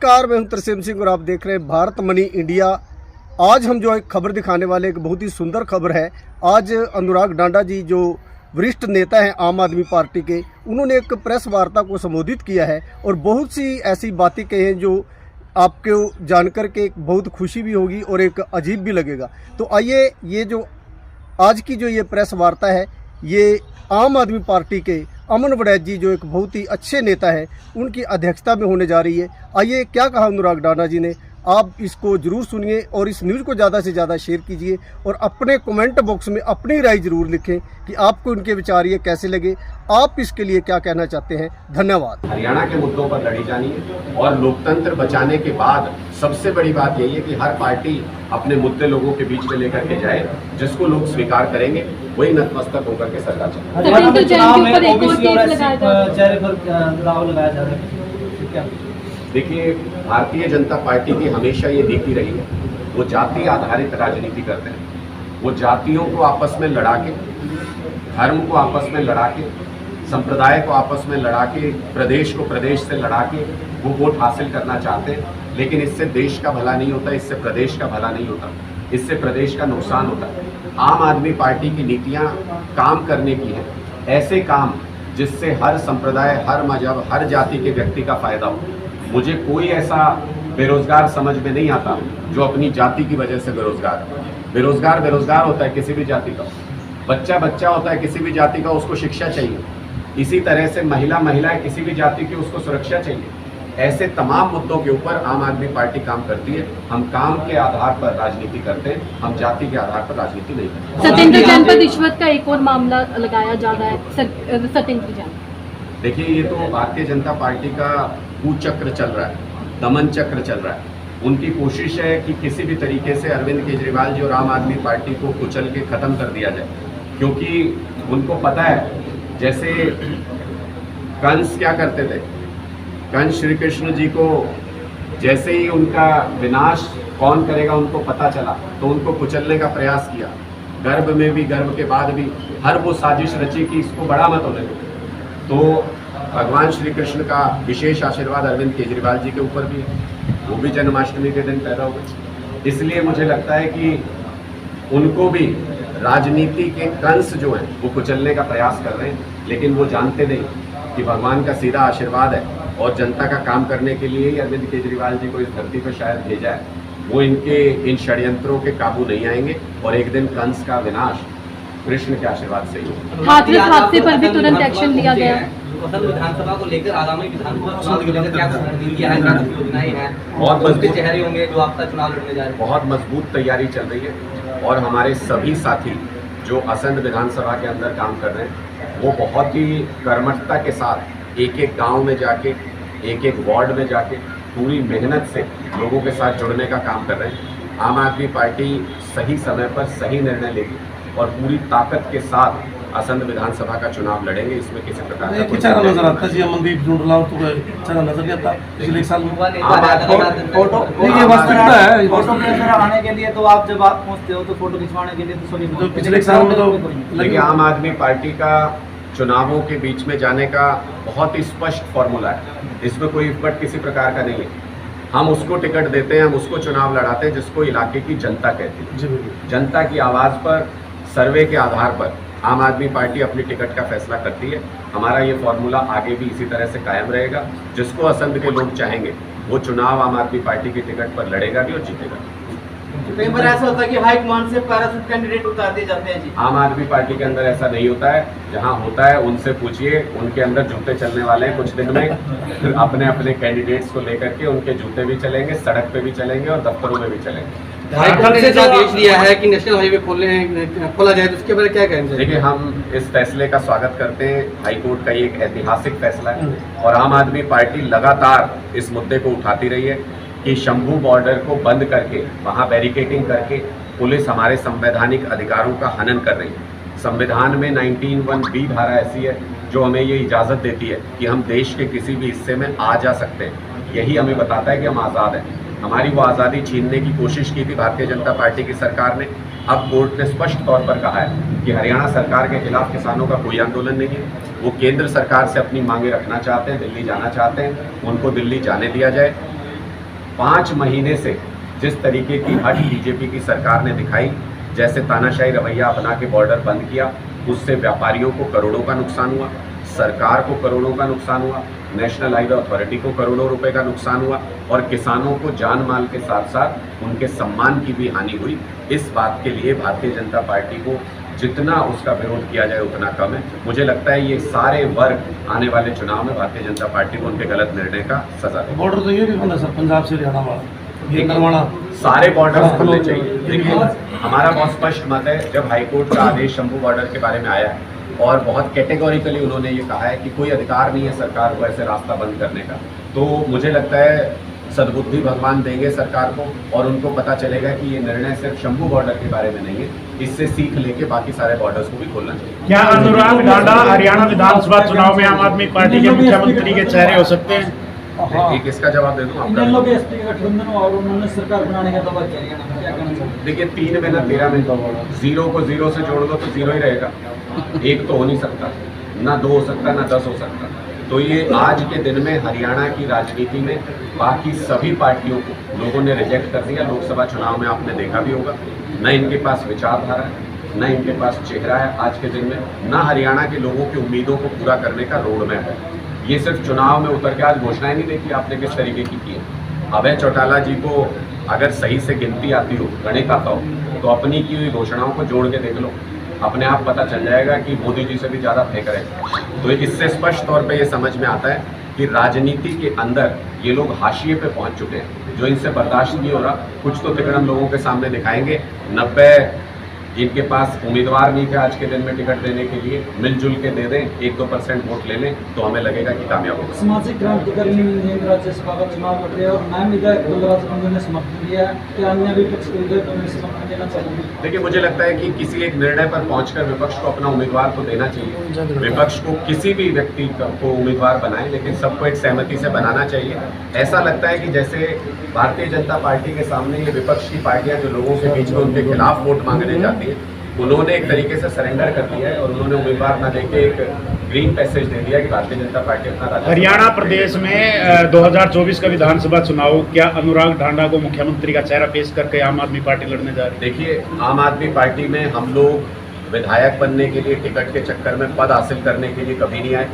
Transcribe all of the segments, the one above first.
नमस्कार, मैं हूं तरसेम सिंह और आप देख रहे हैं भारत मनी इंडिया। आज हम जो एक खबर दिखाने वाले, एक बहुत ही सुंदर खबर है। आज अनुराग डांडा जी जो वरिष्ठ नेता हैं आम आदमी पार्टी के, उन्होंने एक प्रेस वार्ता को संबोधित किया है और बहुत सी ऐसी बातें कही हैं जो आपको जानकर के बहुत खुशी भी होगी और एक अजीब भी लगेगा। तो आइए, ये जो आज की जो ये प्रेस वार्ता है, ये आम आदमी पार्टी के अमन वड़ैच जी जो एक बहुत ही अच्छे नेता है, उनकी अध्यक्षता में होने जा रही है। आइए, क्या कहा अनुराग डांडा जी ने, आप इसको जरूर सुनिए और इस न्यूज़ को ज़्यादा से ज़्यादा शेयर कीजिए और अपने कमेंट बॉक्स में अपनी राय जरूर लिखें कि आपको इनके विचार ये कैसे लगे, आप इसके लिए क्या कहना चाहते हैं। धन्यवाद। हरियाणा के मुद्दों पर लड़ी जानी है और लोकतंत्र बचाने के बाद सबसे बड़ी बात यही है कि हर पार्टी अपने मुद्दे लोगों के बीच में लेकर के जाए, जिसको लोग स्वीकार करेंगे वही नतमस्तक होकर के सरकार चलाए। देखिए, भारतीय जनता पार्टी की हमेशा ये नीति रही है, वो जाति आधारित राजनीति करते हैं। वो जातियों को आपस में लड़ा के, धर्म को आपस में लड़ा के, संप्रदाय को आपस में लड़ा के, प्रदेश को प्रदेश से लड़ा के वो वोट हासिल करना चाहते हैं। लेकिन इससे देश का भला नहीं होता, इससे प्रदेश का भला नहीं होता, इससे प्रदेश का नुकसान होता है। आम आदमी पार्टी की नीतियां काम करने की है, ऐसे काम जिससे हर संप्रदाय, हर मजहब, हर जाति के व्यक्ति का फायदा हो। मुझे कोई ऐसा बेरोजगार समझ में नहीं आता जो अपनी जाति की वजह से बेरोजगार है। बेरोजगार होता है किसी भी जाति का, बच्चा होता है किसी भी जाति का, उसको शिक्षा चाहिए। इसी तरह से महिला है किसी भी जाति की, उसको सुरक्षा चाहिए। ऐसे तमाम मुद्दों के ऊपर आम आदमी पार्टी काम करती है। हम काम के आधार पर राजनीति करते हैं, हम जाति के आधार पर राजनीति नहीं करते। सत्येंद्र जैन पर रिश्वत का एक और मामला लगाया जा रहा है। सत्येंद्र जैन, देखिए, ये तो भारतीय जनता पार्टी का कुचक्र चल रहा है, दमन चक्र चल रहा है। उनकी कोशिश है कि किसी भी तरीके से अरविंद केजरीवाल जी और आम आदमी पार्टी को कुचल के ख़त्म कर दिया जाए, क्योंकि उनको पता है, जैसे कंस क्या करते थे, कंस श्री कृष्ण जी को जैसे ही उनका विनाश कौन करेगा उनको पता चला तो उनको कुचलने का प्रयास किया। गर्भ में भी, गर्भ के बाद भी हर वो साजिश रची कि इसको बड़ा मत होने दो। तो भगवान श्री कृष्ण का विशेष आशीर्वाद अरविंद केजरीवाल जी के ऊपर भी, वो भी जन्माष्टमी के दिन पैदा हुए। इसलिए मुझे लगता है कि उनको भी राजनीति के कंस जो हैं वो कुचलने का प्रयास कर रहे हैं, लेकिन वो जानते नहीं कि भगवान का सीधा आशीर्वाद है और जनता का काम करने के लिए ही अरविंद केजरीवाल जी को इस धरती पर शायद भेजा है। वो इनके इन षड्यंत्रों के काबू नहीं आएंगे और एक दिन कंस का विनाश कृष्ण के आशीर्वाद से ही होगा। हाथरस हादसे पर भी तुरंत एक्शन लिया गया। विधानसभा को लेकर आगामी विधानसभा चुनाव को लेकर क्या योजनाएं हैं, बहुत मजबूत चेहरे होंगे जो आपका चुनाव लड़ने जा रहे हैं। बहुत मजबूत तैयारी चल रही है और हमारे सभी साथी जो असंध विधानसभा के अंदर काम कर रहे हैं वो बहुत ही कर्मठता के साथ एक एक गांव में जाके, एक एक वार्ड में जाके पूरी मेहनत से लोगों के साथ जुड़ने का काम कर रहे हैं। आम आदमी पार्टी सही समय पर सही निर्णय लेगी और पूरी ताकत के साथ असंध विधानसभा का चुनाव लड़ेंगे। इसमें किसी प्रकार का कुछ नजर आता है, मनदीप ढूंढला तो अच्छा नजर नहीं आता पिछले एक साल में। फोटो ये वास्तविकता है। फोटो के अंदर आने के लिए तो आप जब आप पहुंचते हो तो फोटो खिंचवाने के लिए तो सभी तो पिछले एक साल में तो देखिए, आम आदमी पार्टी का चुनावों के बीच में जाने का बहुत ही स्पष्ट फॉर्मूला है। इसमें कोई इफर्ट किसी प्रकार का नहीं है। हम उसको टिकट देते हैं, हम उसको चुनाव लड़ाते हैं जिसको इलाके की जनता कहती है। जनता की आवाज़ पर, सर्वे के आधार पर आम आदमी पार्टी अपनी टिकट का फैसला करती है। हमारा ये फॉर्मूला आगे भी इसी तरह से कायम रहेगा। जिसको असंध के लोग चाहेंगे वो चुनाव आम आदमी पार्टी की टिकट पर लड़ेगा भी और जीतेगा। कई बार ऐसा होता है कि हाईकमान से पैराशूट कैंडिडेट उतार दिए जाते हैं जी। आम आदमी पार्टी के अंदर ऐसा नहीं होता है। जहां होता है उनसे पूछिए, उनके अंदर जूते चलने वाले हैं। कुछ दिन में अपने अपने कैंडिडेट्स को लेकर के उनके जूते भी चलेंगे, सड़क पे भी चलेंगे और दफ्तरों में भी चलेंगे। हाईकोर्ट ने जो आदेश दिया है कि नेशनल हाईवे खोला जाए तो उसके बारे में क्या कहेंगे? देखिए, हम इस फैसले का स्वागत करते हैं। हाईकोर्ट का ये एक ऐतिहासिक फैसला है और आम आदमी पार्टी लगातार इस मुद्दे को उठाती रही है कि शंभू बॉर्डर को बंद करके, वहाँ बैरिकेडिंग करके पुलिस हमारे संवैधानिक अधिकारों का हनन कर रही है। संविधान में 19(1)(b) धारा ऐसी है जो हमें ये इजाज़त देती है कि हम देश के किसी भी हिस्से में आ जा सकते हैं। यही हमें बताता है कि हम आज़ाद हैं। हमारी वो आज़ादी छीनने की कोशिश की थी भारतीय जनता पार्टी की सरकार ने। अब कोर्ट ने स्पष्ट तौर पर कहा है कि हरियाणा सरकार के खिलाफ किसानों का कोई आंदोलन नहीं है। वो केंद्र सरकार से अपनी मांगे रखना चाहते हैं, दिल्ली जाना चाहते हैं, उनको दिल्ली जाने दिया जाए। 5 महीने से जिस तरीके की हट बीजेपी की सरकार ने दिखाई, जैसे तानाशाही रवैया अपना के बॉर्डर बंद किया, उससे व्यापारियों को करोड़ों का नुकसान हुआ, सरकार को करोड़ों का नुकसान हुआ, नेशनल हाईवे अथॉरिटी को करोड़ों रुपए का नुकसान हुआ और किसानों को जान माल के साथ साथ उनके सम्मान की भी हानि हुई। इस बात के लिए भारतीय जनता पार्टी को जितना उसका विरोध किया जाए उतना कम है। मुझे लगता है ये सारे वर्ग आने वाले चुनाव में भारतीय जनता पार्टी को उनके गलत निर्णय का सजा देंगे। बॉर्डर तो ये भी बंद है सर, पंजाब से हरियाणा वाला, ये करवाना सारे बॉर्डर खुलने चाहिए। देखिए हमारा बहुत स्पष्ट मत है, जब हाईकोर्ट का आदेश शंभू बॉर्डर के बारे में आया है और बहुत कैटेगोरिकली उन्होंने ये कहा है कि कोई अधिकार नहीं है सरकार को ऐसे रास्ता बंद करने का, तो मुझे लगता है सद्बुद्धि भगवान देंगे सरकार को और उनको पता चलेगा कि ये निर्णय सिर्फ शंभू बॉर्डर के बारे में नहीं है, इससे सीख लेके बाकी सारे बॉर्डर्स को भी खोलना चाहिए। क्या अनुराग ढांडा हरियाणा विधानसभा चुनाव में आम आदमी पार्टी के मुख्यमंत्री के चेहरे हो सकते हैं? एक इसका जवाब दे दूं आपका। इन लोग एसपी का गठबंधन और उन्होंने सरकार बनाने का दावा किया, क्या कहना चाहते हैं? देखिए 3 में ना 13 में 0 को 0 से जोड़ दो तो 0 ही रहेगा, 1 तो हो नहीं सकता, ना 2 हो सकता, ना 10 हो सकता। तो ये आज के दिन में हरियाणा की राजनीति में बाकी सभी पार्टियों को लोगों ने रिजेक्ट कर दिया। लोकसभा चुनाव में आपने देखा भी होगा, न इनके पास विचारधारा है, न इनके पास चेहरा है आज के दिन में, न हरियाणा के लोगों की उम्मीदों को पूरा करने का रोड मैप है। ये सिर्फ चुनाव में उतर के आज घोषणाएं नहीं देखी आपने किस तरीके की है। अभय चौटाला जी को अगर सही से गिनती आती हो, गणित आता हो, तो अपनी की हुई घोषणाओं को जोड़ के देख लो, अपने आप पता चल जाएगा कि मोदी जी से भी ज़्यादा फेंक रहे हैं। तो इससे स्पष्ट तौर पे ये समझ में आता है कि राजनीति के अंदर ये लोग हाशिए पे पहुंच चुके हैं, जो इनसे बर्दाश्त नहीं हो रहा। कुछ तो तिकड़म लोगों के सामने दिखाएंगे, 90 जिनके पास उम्मीदवार नहीं थे आज के दिन में टिकट देने के लिए, मिलजुल के दे दें, 1-2% वोट ले लें तो हमें लगेगा कि कामयाब होगा। सामाजिक क्रांतिकारी राज्यसभा का चुनाव लड़ रहे हैं और नए विधायक बलराज बंधु ने समर्थन दिया है, क्या अन्य विपक्ष के विधायक उन्हें समर्थन देना चाहिए? देखिए मुझे लगता है कि किसी एक निर्णय पर पहुंचकर विपक्ष को अपना उम्मीदवार तो देना चाहिए। विपक्ष को किसी भी व्यक्ति को उम्मीदवार बनाए, लेकिन सबको एक सहमति से बनाना चाहिए। ऐसा लगता है कि जैसे भारतीय जनता पार्टी के सामने ये विपक्ष की पार्टियां जो लोगों के बीच में उनके खिलाफ वोट मांगने जाती है, उन्होंने एक तरीके से सरेंडर कर दिया है और उन्होंने उम्मीदवार न देके एक ग्रीन पैसेज दे दिया कि भारतीय जनता पार्टी अपना राज्य। हरियाणा प्रदेश में 2024 का विधानसभा चुनाव, क्या अनुराग ढांडा को मुख्यमंत्री का चेहरा पेश करके आम आदमी पार्टी लड़ने जा रही है? देखिए आम आदमी पार्टी में हम लोग विधायक बनने के लिए, टिकट के चक्कर में पद हासिल करने के लिए कभी नहीं आए।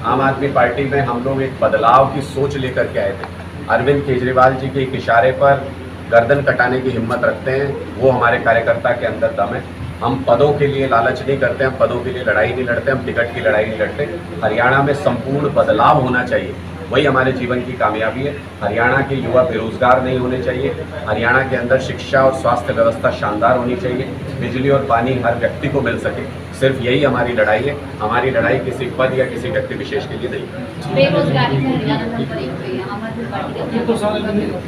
आम आदमी पार्टी में हम लोग एक बदलाव की सोच लेकर के आए थे। अरविंद केजरीवाल जी के एक इशारे पर गर्दन कटाने की हिम्मत रखते हैं, वो हमारे कार्यकर्ता के अंदर दम है। हम पदों के लिए लालच नहीं करते, हम पदों के लिए लड़ाई नहीं लड़ते, हम टिकट की लड़ाई नहीं लड़ते। हरियाणा में संपूर्ण बदलाव होना चाहिए, वही हमारे जीवन की कामयाबी है। हरियाणा के युवा बेरोजगार नहीं होने चाहिए, हरियाणा के अंदर शिक्षा और स्वास्थ्य व्यवस्था शानदार होनी चाहिए, बिजली और पानी हर व्यक्ति को मिल सके। सिर्फ यही हमारी लड़ाई है। हमारी लड़ाई किसी पद या किसी व्यक्ति विशेष के लिए नहीं। बेरोजगारी में हरियाणा नंबर 1 पे है, आम आदमी पार्टी का ये तो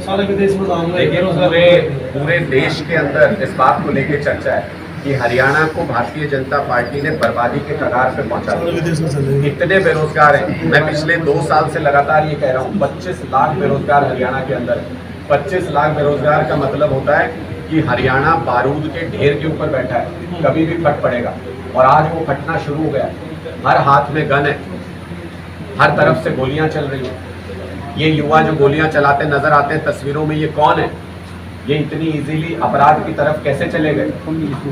सारे विदेश में दाम है। देखिए पूरे देश के अंदर इस बात को लेकर चर्चा है कि हरियाणा को भारतीय जनता पार्टी ने बर्बादी के कगार पे पहुंचा दिया। इतने बेरोजगार हैं, मैं पिछले 2 साल से लगातार ये कह रहा हूँ, 25 लाख बेरोजगार हरियाणा के अंदर है। 25 लाख बेरोजगार का मतलब होता है कि हरियाणा बारूद के ढेर के ऊपर बैठा है, कभी भी फट पड़ेगा। और आज वो फटना शुरू हो गया, हर हाथ में गन है, हर तरफ से गोलियां चल रही हैं। ये युवा जो गोलियां चलाते नजर आते हैं तस्वीरों में, ये कौन है? ये इतनी इजीली अपराध की तरफ कैसे चले गए?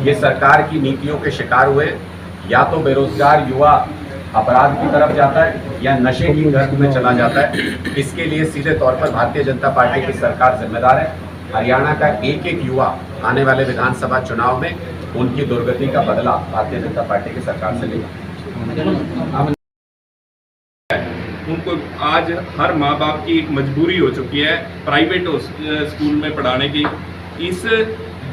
ये सरकार की नीतियों के शिकार हुए। या तो बेरोजगार युवा अपराध की तरफ जाता है या नशे की गर्त में चला जाता है। इसके लिए सीधे तौर पर भारतीय जनता पार्टी की सरकार जिम्मेदार है। हरियाणा का एक एक युवा आने वाले विधानसभा चुनाव में उनकी दुर्गति का बदला भारतीय जनता पार्टी की सरकार से लेगा। उनको आज हर माँ बाप की एक मजबूरी हो चुकी है प्राइवेट स्कूल में पढ़ाने की। इस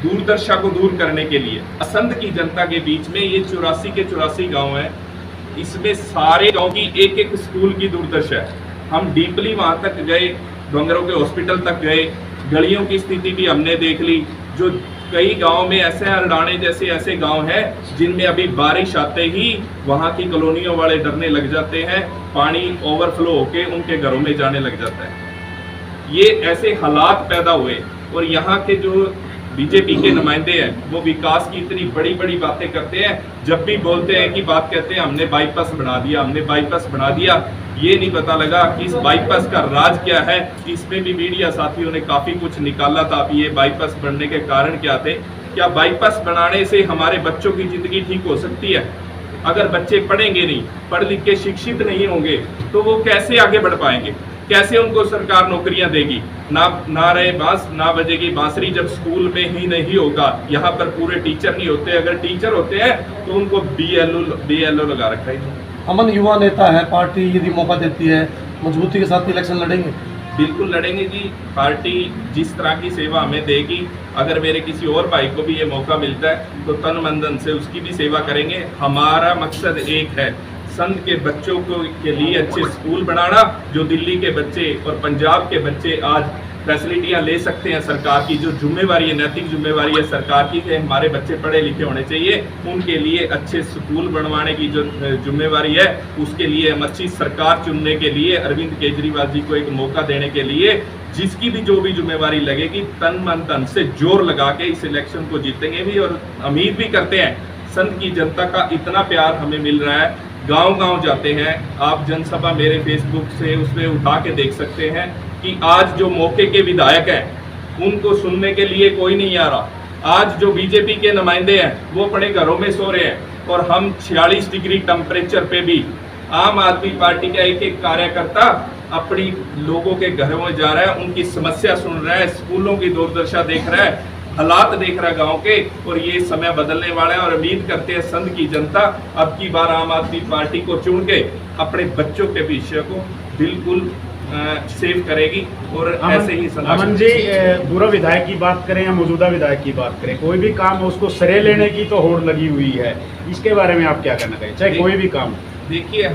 दूरदर्शा को दूर करने के लिए असंध की जनता के बीच में ये 84 के 84 गांव हैं, इसमें सारे गांव की एक एक स्कूल की दूरदर्शा है। हम डीपली वहाँ तक गए, डोंगरों के हॉस्पिटल तक गए, गलियों की स्थिति भी हमने देख ली। जो कई गांव में ऐसे हरडाने जैसे ऐसे गांव हैं जिनमें अभी बारिश आते ही वहाँ की कॉलोनियों वाले डरने लग जाते हैं, पानी ओवरफ्लो होके उनके घरों में जाने लग जाता है। ये ऐसे हालात पैदा हुए और यहाँ के जो बीजेपी के नुमाइंदे हैं वो विकास की इतनी बड़ी बड़ी बातें करते हैं, जब भी बोलते हैं कि बात कहते हैं हमने बाईपास बना दिया, हमने बाईपास बना दिया। ये नहीं पता लगा कि इस बाईपास का राज क्या है। इसमें भी मीडिया साथियों ने काफ़ी कुछ निकाला था। अभी ये बाईपास बनने के कारण क्या थे? क्या बाईपास बनाने से हमारे बच्चों की ज़िंदगी ठीक हो सकती है? अगर बच्चे पढ़ेंगे नहीं, पढ़ लिख के शिक्षित नहीं होंगे तो वो कैसे आगे बढ़ पाएंगे? कैसे उनको सरकार नौकरियां देगी? ना रहे बांस ना बजेगी बांसुरी जब स्कूल में ही नहीं होगा। यहाँ पर पूरे टीचर नहीं होते, अगर टीचर होते हैं तो उनको BLO लगा रखा है। अमन युवा नेता है, पार्टी यदि मौका देती है मजबूती के साथ इलेक्शन लड़ेंगे? बिल्कुल लड़ेंगे जी। पार्टी जिस तरह की सेवा हमें देगी, अगर मेरे किसी और भाई को भी ये मौका मिलता है तो तन मन धन से उसकी भी सेवा करेंगे। हमारा मकसद एक है, संत के बच्चों को के लिए अच्छे स्कूल बनाना, जो दिल्ली के बच्चे और पंजाब के बच्चे आज फैसिलिटियां ले सकते हैं। सरकार की जो जिम्मेवारी है, नैतिक जिम्मेवारी है सरकार की, कि हमारे बच्चे पढ़े लिखे होने चाहिए, उनके लिए अच्छे स्कूल बनवाने की जो जिम्मेवारी है, उसके लिए हम अच्छी सरकार चुनने के लिए अरविंद केजरीवाल जी को एक मौका देने के लिए जिसकी भी जो भी जिम्मेवारी लगेगी, तन मन धन से जोर लगा के इस इलेक्शन को जीतेंगे भी। और उम्मीद भी करते हैं, संत की जनता का इतना प्यार हमें मिल रहा है, गांव-गांव जाते हैं, आप जनसभा मेरे फेसबुक से उसमें उठा के देख सकते हैं कि आज जो मौके के विधायक हैं उनको सुनने के लिए कोई नहीं आ रहा। आज जो बीजेपी के नुमाइंदे हैं वो अपने घरों में सो रहे हैं और हम 46 डिग्री टेम्परेचर पे भी आम आदमी पार्टी का एक एक कार्यकर्ता अपनी लोगों के घरों में जा रहा है, उनकी समस्या सुन रहा है, स्कूलों की दुर्दशा देख रहा है, हालात देख रहा है गांव के। और ये समय बदलने वाला है और उम्मीद करते हैं संघ की जनता अब की बार आम आदमी पार्टी को चुन के अपने बच्चों के भविष्य को बिल्कुल सेव करेगी। और ऐसे ही अमन जी, पूर्व विधायक की बात करें या मौजूदा विधायक की बात करें, कोई भी काम उसको श्रेय लेने की तो होड़ लगी हुई है, इसके बारे में आप क्या कहना चाहिए, चाहे कोई भी काम? देखिए,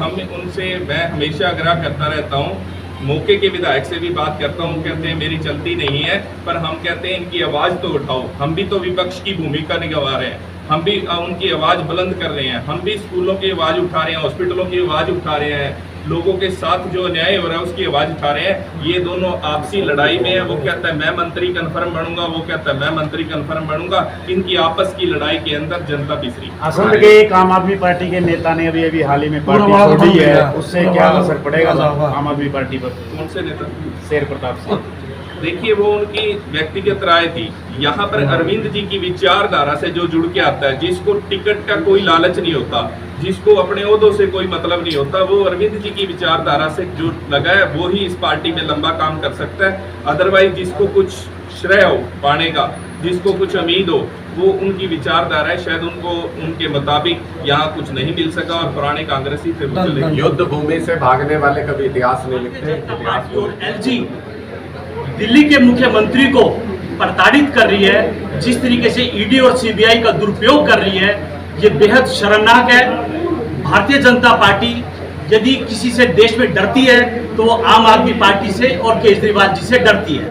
मैं हमेशा आग्रह करता रहता हूँ, मौके के विधायक से भी बात करता हूँ, कहते हैं मेरी चलती नहीं है, पर हम कहते हैं इनकी आवाज़ तो उठाओ। हम भी तो विपक्ष की भूमिका निभा रहे हैं, हम भी उनकी आवाज़ बुलंद कर रहे हैं, हम भी स्कूलों की आवाज़ उठा रहे हैं, हॉस्पिटलों की आवाज़ उठा रहे हैं, लोगों के साथ जो अन्याय हो रहा है उसकी आवाज़ उठा रहे हैं। ये दोनों आपसी लड़ाई में है, वो कहता है मैं मंत्री कन्फर्म बनूंगा, वो कहता है मैं मंत्री कन्फर्म बनूंगा। इनकी आपस की लड़ाई के अंदर जनता पिसरी। असंध के एक आम आदमी पार्टी के नेता ने अभी हाल ही में पार्टी छोड़ी है, उससे क्या असर पड़ेगा आम आदमी पार्टी पर? कौन से नेता? शेर प्रताप सिंह। देखिए, वो उनकी व्यक्तिगत राय थी। यहाँ पर अरविंद जी की विचारधारा से जो जुड़ के आता है, जिसको टिकट का कोई लालच नहीं होता, जिसको अपने ओहदों से कोई मतलब नहीं होता, वो अरविंद जी की विचारधारा से जो लगा है वो ही इस पार्टी में लंबा काम कर सकता है। अदरवाइज जिसको कुछ श्रेय हो पाने का, जिसको कुछ उम्मीद हो, वो उनकी विचारधारा है, शायद उनको उनके मुताबिक यहाँ कुछ नहीं मिल सका और पुराने कांग्रेसी फिर चले। युद्ध भूमि से भागने वाले कभी इतिहास नहीं लिखते। इतिहास और LG दिल्ली के मुख्यमंत्री को प्रताड़ित कर रही है, जिस तरीके से ED और CBI का दुरुपयोग कर रही है, ये बेहद शर्मनाक है। भारतीय जनता पार्टी यदि किसी से देश में डरती है तो वो आम आदमी पार्टी से और केजरीवाल जी से डरती है।